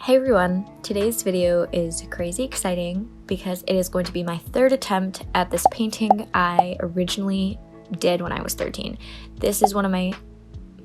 Hey everyone, today's video is crazy exciting because it is going to be my third attempt at this painting I originally did when I was 13. This is one of my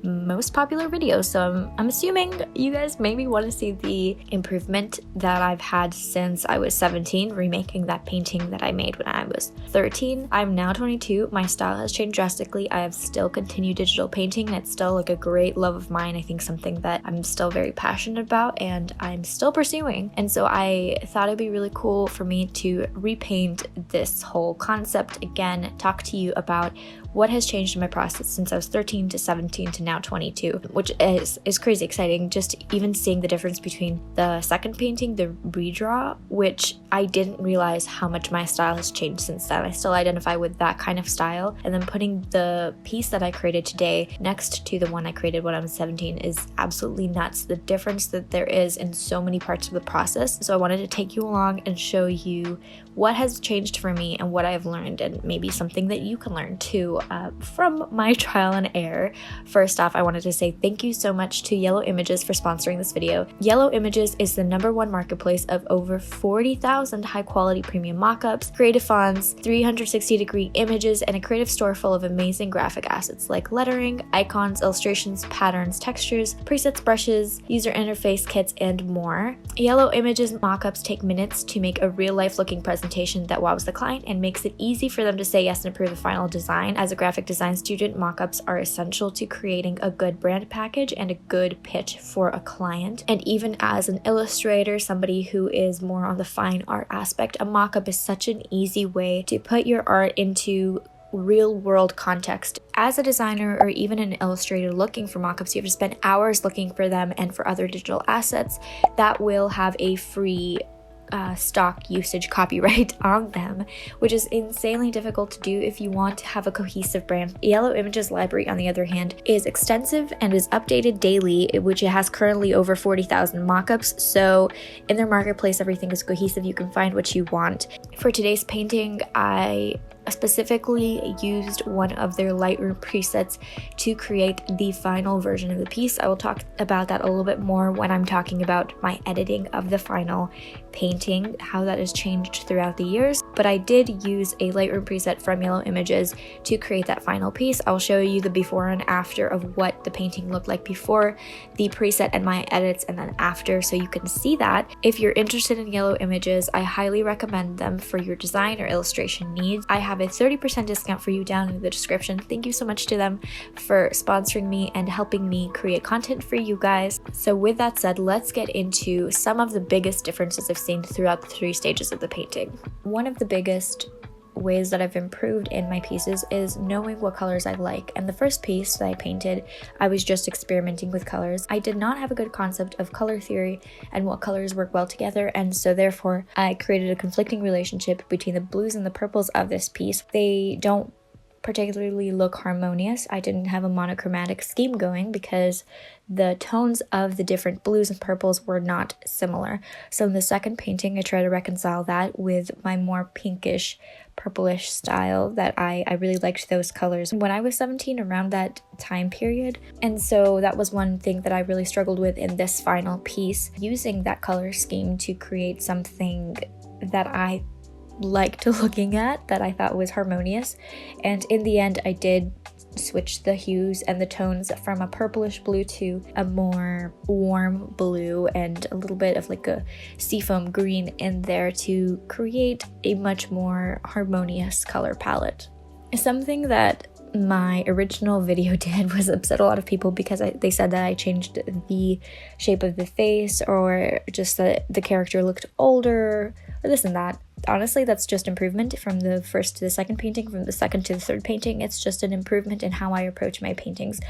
most popular videos, so I'm assuming you guys maybe want to see the improvement that I've had since I was 17, remaking that painting that I made when I was 13. I'm now 22. My style has changed drastically. I have still continued digital painting, and it's still like a great love of mine. I think something that I'm still very passionate about and I'm still pursuing. And so I thought it'd be really cool for me to repaint this whole concept again, talk to you about what has changed in my process since I was 13 to 17 to now 22, which is crazy exciting. Just even seeing the difference between the second painting, the redraw, which I didn't realize how much my style has changed since then. I still identify with that kind of style, and then putting the piece that I created today next to the one I created when I was 17 is absolutely nuts. The difference that there is in so many parts of the process. So I wanted to take you along and show you what has changed for me and what I've learned, and maybe something that you can learn too from my trial and error. First off, I wanted to say thank you so much to Yellow Images for sponsoring this video. Yellow Images is the #1 marketplace of over 40,000 high quality premium mockups, creative fonts, 360-degree images, and a creative store full of amazing graphic assets like lettering, icons, illustrations, patterns, textures, presets, brushes, user interface kits, and more. Yellow Images mockups take minutes to make a real-life looking presentation that wows the client and makes it easy for them to say yes and approve the final design. As a graphic design student, mockups are essential to creating a good brand package and a good pitch for a client. And even as an illustrator, somebody who is more on the fine art aspect, a mockup is such an easy way to put your art into real world context. As a designer or even an illustrator looking for mockups, you have to spend hours looking for them, and for other digital assets that will have a free stock usage copyright on them, which is insanely difficult to do if you want to have a cohesive brand. Yellow Images library, on the other hand, is extensive and is updated daily, which it has currently over 40,000 mockups. So in their marketplace, everything is cohesive. You can find what you want. For today's painting, I specifically used one of their Lightroom presets to create the final version of the piece. I will talk about that a little bit more when I'm talking about my editing of the final painting, how that has changed throughout the years. But I did use a Lightroom preset from Yellow Images to create that final piece. I'll show you the before and after of what the painting looked like before the preset and my edits, and then after, so you can see that. If you're interested in Yellow Images, I highly recommend them for your design or illustration needs. I have a 30% discount for you down in the description. Thank you so much to them for sponsoring me and helping me create content for you guys. So with that said, let's get into some of the biggest differences I've seen throughout the 3 stages of the painting. One of the biggest ways that I've improved in my pieces is knowing what colors I like. And the first piece that I painted, I was just experimenting with colors. I did not have a good concept of color theory and what colors work well together, and so therefore I created a conflicting relationship between the blues and the purples of this piece. They don't particularly look harmonious. I didn't have a monochromatic scheme going because the tones of the different blues and purples were not similar. So in the second painting, I try to reconcile that with my more pinkish, purplish style that I really liked those colors when I was 17, around that time period. And so that was one thing that I really struggled with in this final piece, using that color scheme to create something that I liked looking at, that I thought was harmonious. And in the end, I did switch the hues and the tones from a purplish blue to a more warm blue and a little bit of like a seafoam green in there to create a much more harmonious color palette. Something that my original video did was upset a lot of people because they said that I changed the shape of the face, or just that the character looked older, or this and that. Honestly, that's just improvement from the first to the second painting, from the second to the third painting. It's just an improvement in how I approach my paintings.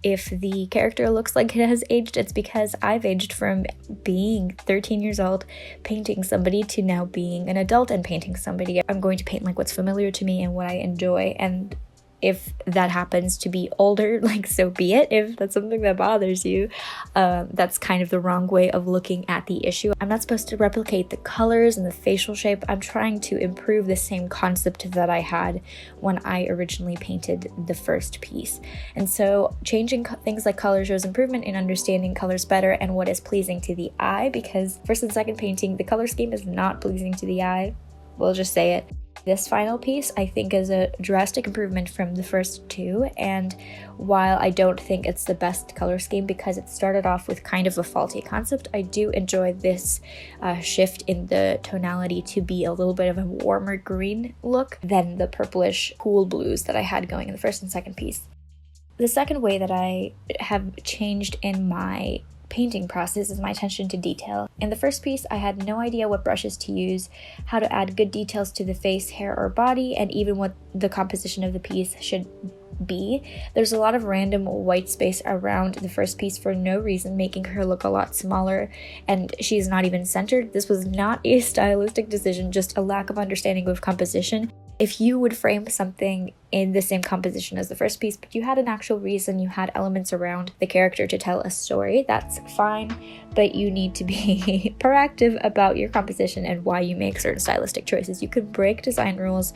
If the character looks like it has aged, it's because I've aged from being 13 years old painting somebody to now being an adult and painting somebody. I'm going to paint like what's familiar to me and what I enjoy, and if that happens to be older, like, so be it. If that's something that bothers you, that's kind of the wrong way of looking at the issue. I'm not supposed to replicate the colors and the facial shape. I'm trying to improve the same concept that I had when I originally painted the first piece. And so changing things like color shows improvement in understanding colors better and what is pleasing to the eye, because first and second painting, the color scheme is not pleasing to the eye. We'll just say it. This final piece, I think, is a drastic improvement from the first two, and while I don't think it's the best color scheme because it started off with kind of a faulty concept, I do enjoy this shift in the tonality to be a little bit of a warmer green look than the purplish cool blues that I had going in the first and second piece. The second way that I have changed in my painting process is my attention to detail. In the first piece, I had no idea what brushes to use, how to add good details to the face, hair, or body, and even what the composition of the piece should be. There's a lot of random white space around the first piece for no reason, making her look a lot smaller, and she's not even centered. This was not a stylistic decision, just a lack of understanding of composition. If you would frame something in the same composition as the first piece, but you had an actual reason, you had elements around the character to tell a story, that's fine, but you need to be proactive about your composition and why you make certain stylistic choices. You can break design rules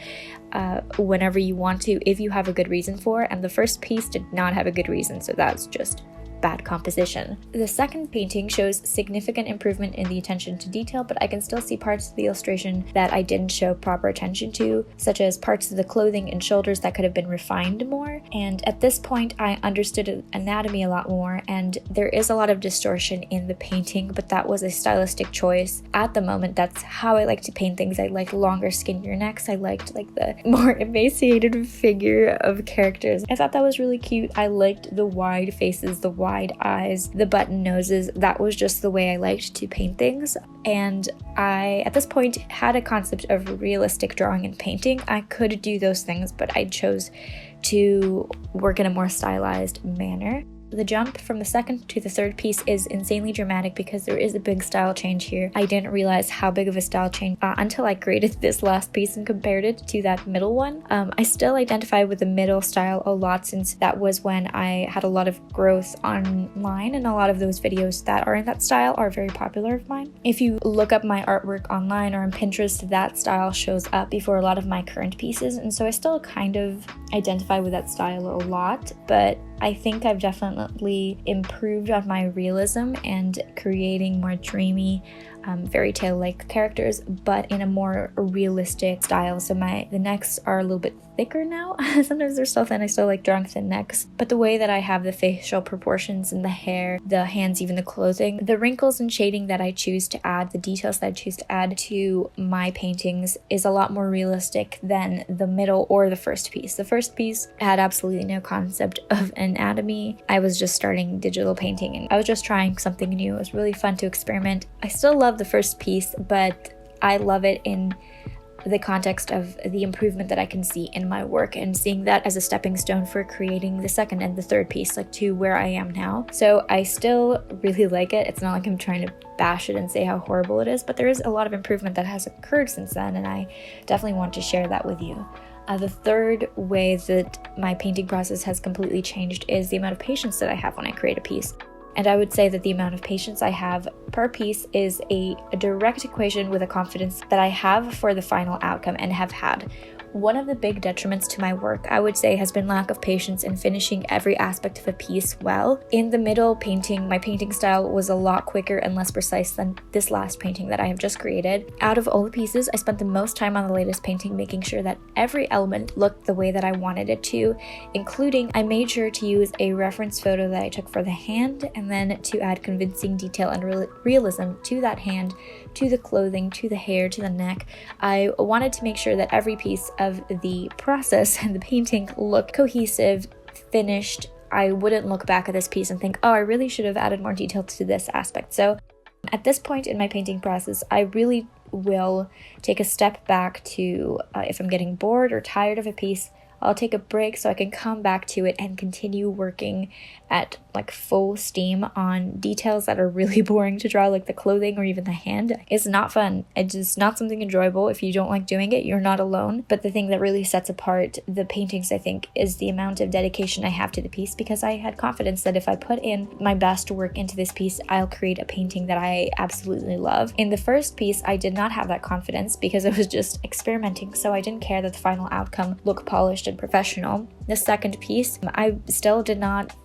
whenever you want to if you have a good reason for, and the first piece did not have a good reason, so that's just bad composition. The second painting shows significant improvement in the attention to detail, but I can still see parts of the illustration that I didn't show proper attention to, such as parts of the clothing and shoulders that could have been refined more. And at this point, I understood anatomy a lot more, and there is a lot of distortion in the painting, but that was a stylistic choice. At the moment, that's how I like to paint things. I like longer, skinnier necks. I liked like the more emaciated figure of characters. I thought that was really cute. I liked the wide faces, the wide eyes, the button noses. That was just the way I liked to paint things. And I, at this point, had a concept of realistic drawing and painting. I could do those things, but I chose to work in a more stylized manner. The jump from the second to the third piece is insanely dramatic because there is a big style change here. I didn't realize how big of a style change until I created this last piece and compared it to that middle one. I still identify with the middle style a lot since that was when I had a lot of growth online, and a lot of those videos that are in that style are very popular of mine. If you look up my artwork online or on Pinterest, that style shows up before a lot of my current pieces, and so I still kind of identify with that style a lot, but I think I've definitely improved on my realism and creating more dreamy, fairy tale-like characters, but in a more realistic style. So the necks are a little bit thicker now. Sometimes they're still thin. I still like drawing thin necks, but the way that I have the facial proportions and the hair, the hands, even the clothing, the wrinkles and shading that I choose to add, the details that I choose to add to my paintings is a lot more realistic than the middle or the first piece. The first piece had absolutely no concept of anatomy. I was just starting digital painting and I was just trying something new. It was really fun to experiment. I still love the first piece, but I love it in the context of the improvement that I can see in my work and seeing that as a stepping stone for creating the second and the third piece, like to where I am now. So I still really like it. It's not like I'm trying to bash it and say how horrible it is, but there is a lot of improvement that has occurred since then, and I definitely want to share that with you. The third way that my painting process has completely changed is the amount of patience that I have when I create a piece. And I would say that the amount of patience I have per piece is a direct equation with the confidence that I have for the final outcome and have had. One of the big detriments to my work, I would say, has been lack of patience in finishing every aspect of a piece well. In the middle painting, my painting style was a lot quicker and less precise than this last painting that I have just created. Out of all the pieces, I spent the most time on the latest painting making sure that every element looked the way that I wanted it to, including I made sure to use a reference photo that I took for the hand and then to add convincing detail and realism to that hand, to the clothing, to the hair, to the neck. I wanted to make sure that every piece of the process and the painting looked cohesive, finished. I wouldn't look back at this piece and think, oh, I really should have added more detail to this aspect. So at this point in my painting process, I really will take a step back to, if I'm getting bored or tired of a piece, I'll take a break so I can come back to it and continue working at like full steam on details that are really boring to draw, like the clothing or even the hand. It's not fun. It's just not something enjoyable. If you don't like doing it, you're not alone. But the thing that really sets apart the paintings, I think, is the amount of dedication I have to the piece, because I had confidence that if I put in my best work into this piece, I'll create a painting that I absolutely love. In the first piece, I did not have that confidence because I was just experimenting, so I didn't care that the final outcome looked polished and professional. The second piece, I still did not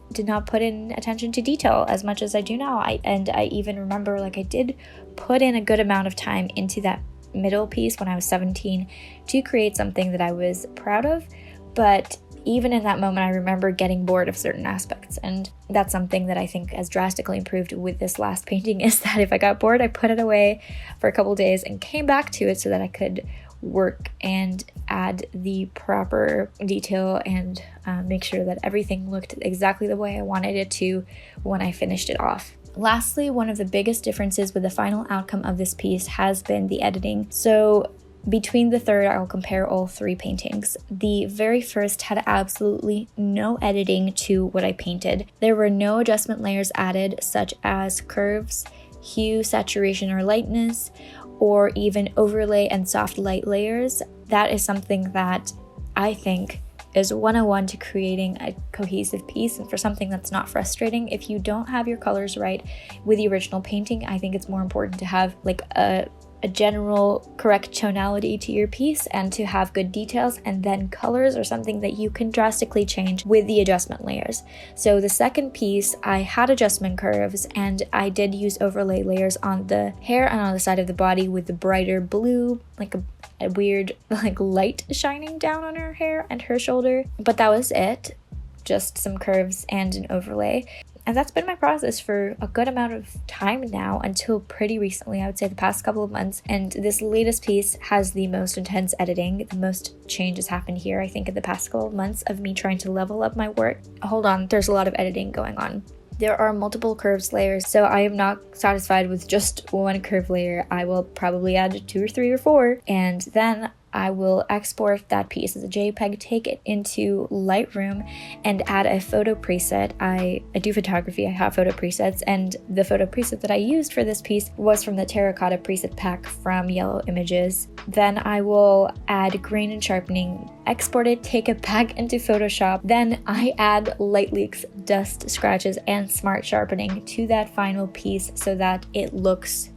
put in attention to detail as much as I do now. I even remember, like, I did put in a good amount of time into that middle piece when I was 17 to create something that I was proud of, but even in that moment, I remember getting bored of certain aspects. And that's something that I think has drastically improved with this last painting, is that if I got bored, I put it away for a couple days and came back to it so that I could work and add the proper detail and make sure that everything looked exactly the way I wanted it to when I finished it off. Lastly, one of the biggest differences with the final outcome of this piece has been the editing. So between the third, I'll compare all three paintings. The very first had absolutely no editing to what I painted. There were no adjustment layers added, such as curves, hue, saturation, or lightness, or even overlay and soft light layers. That is something that I think is 101 to creating a cohesive piece, and for something that's not frustrating. If you don't have your colors right with the original painting, I think it's more important to have like a general correct tonality to your piece and to have good details, and then colors are something that you can drastically change with the adjustment layers. So the second piece, I had adjustment curves, and I did use overlay layers on the hair and on the side of the body with the brighter blue, like a weird like light shining down on her hair and her shoulder, but that was it. Just some curves and an overlay. And that's been my process for a good amount of time now, until pretty recently, I would say the past couple of months. And this latest piece has the most intense editing. The most changes happened here, I think, in the past couple of months of me trying to level up my work. Hold on, there's a lot of editing going on. There are multiple curves layers, so I am not satisfied with just one curve layer. I will probably add 2 or 3 or 4, and then I will export that piece as a JPEG, take it into Lightroom, and add a photo preset. I do photography, I have photo presets, and the photo preset that I used for this piece was from the Terracotta preset pack from Yellow Images. Then I will add grain and sharpening, export it, take it back into Photoshop. Then I add light leaks, dust, scratches, and smart sharpening to that final piece so that it looks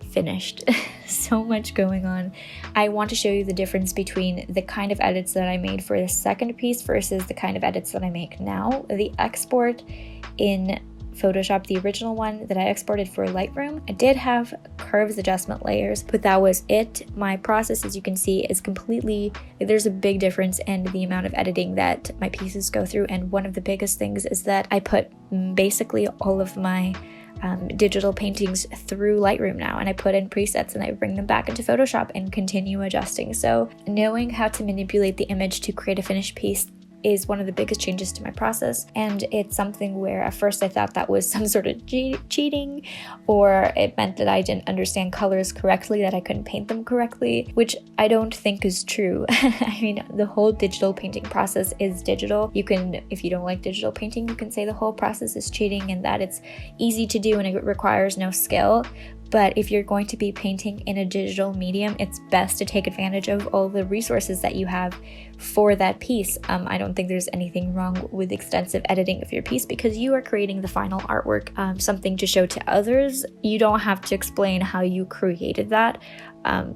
finished. So much going on. I want to show you the difference between the kind of edits that I made for the second piece versus the kind of edits that I make now. The export in Photoshop, the original one that I exported for Lightroom, I did have curves adjustment layers, but that was it. My process, as you can see, is completely, there's a big difference in the amount of editing that my pieces go through, and one of the biggest things is that I put basically all of my digital paintings through Lightroom now, and I put in presets and I bring them back into Photoshop and continue adjusting. So knowing how to manipulate the image to create a finished piece is one of the biggest changes to my process, and it's something where at first I thought that was some sort of cheating, or it meant that I didn't understand colors correctly, that I couldn't paint them correctly, which I don't think is true. I mean, the whole digital painting process is digital. You can, if you don't like digital painting, you can say the whole process is cheating and that it's easy to do and it requires no skill. But if you're going to be painting in a digital medium, it's best to take advantage of all the resources that you have for that piece. I don't think there's anything wrong with extensive editing of your piece, because you are creating the final artwork, something to show to others. You don't have to explain how you created that.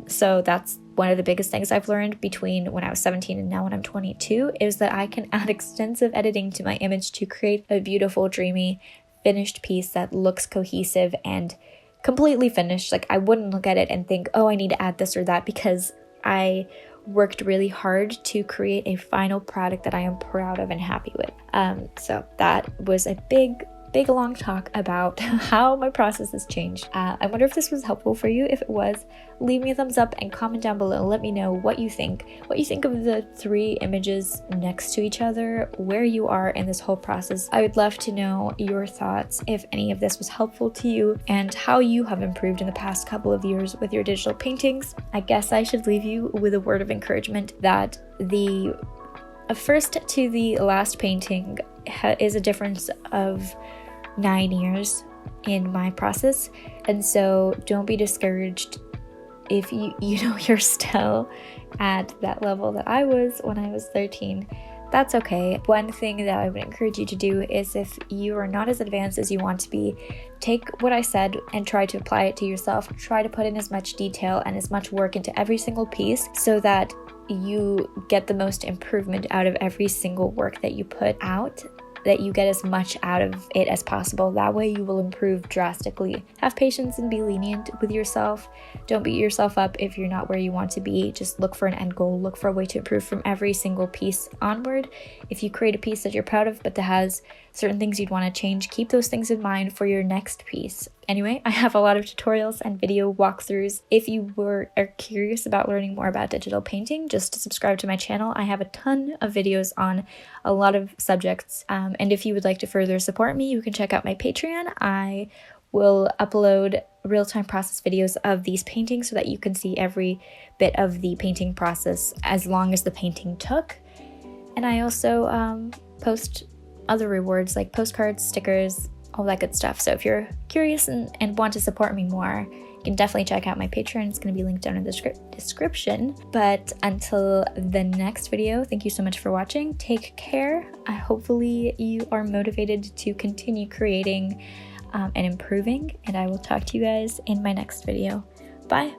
So that's one of the biggest things I've learned between when I was 17 and now when I'm 22, is that I can add extensive editing to my image to create a beautiful, dreamy, finished piece that looks cohesive and completely finished. Like, I wouldn't look at it and think, oh, I need to add this or that, because I worked really hard to create a final product that I am proud of and happy with. So that was a big long talk about how my process has changed. I wonder if this was helpful for you. If it was, leave me a thumbs up and comment down below. Let me know what you think of the 3 images next to each other, where you are in this whole process. I would love to know your thoughts, if any of this was helpful to you, and how you have improved in the past couple of years with your digital paintings. I guess I should leave you with a word of encouragement that the a first to the last painting is a difference of 9 years in my process, and so don't be discouraged if you know you're still at that level that I was when I was 13. That's okay. One thing that I would encourage you to do is, if you are not as advanced as you want to be, take what I said and try to apply it to yourself. Try to put in as much detail and as much work into every single piece so that you get the most improvement out of every single work that you put out, that you get as much out of it as possible. That way you will improve drastically. Have patience and be lenient with yourself. Don't beat yourself up if you're not where you want to be. Just look for an end goal. Look for a way to improve from every single piece onward. If you create a piece that you're proud of but that has certain things you'd want to change, keep those things in mind for your next piece. Anyway, I have a lot of tutorials and video walkthroughs. If you are curious about learning more about digital painting, just subscribe to my channel. I have a ton of videos on a lot of subjects. And if you would like to further support me, you can check out my Patreon. I will upload real-time process videos of these paintings so that you can see every bit of the painting process as long as the painting took. And I also post other rewards like postcards, stickers, all that good stuff. So if you're curious and want to support me more, you can definitely check out my Patreon. It's going to be linked down in the description. But until the next video, thank you so much for watching. Take care. Hopefully you are motivated to continue creating and improving, and I will talk to you guys in my next video. Bye.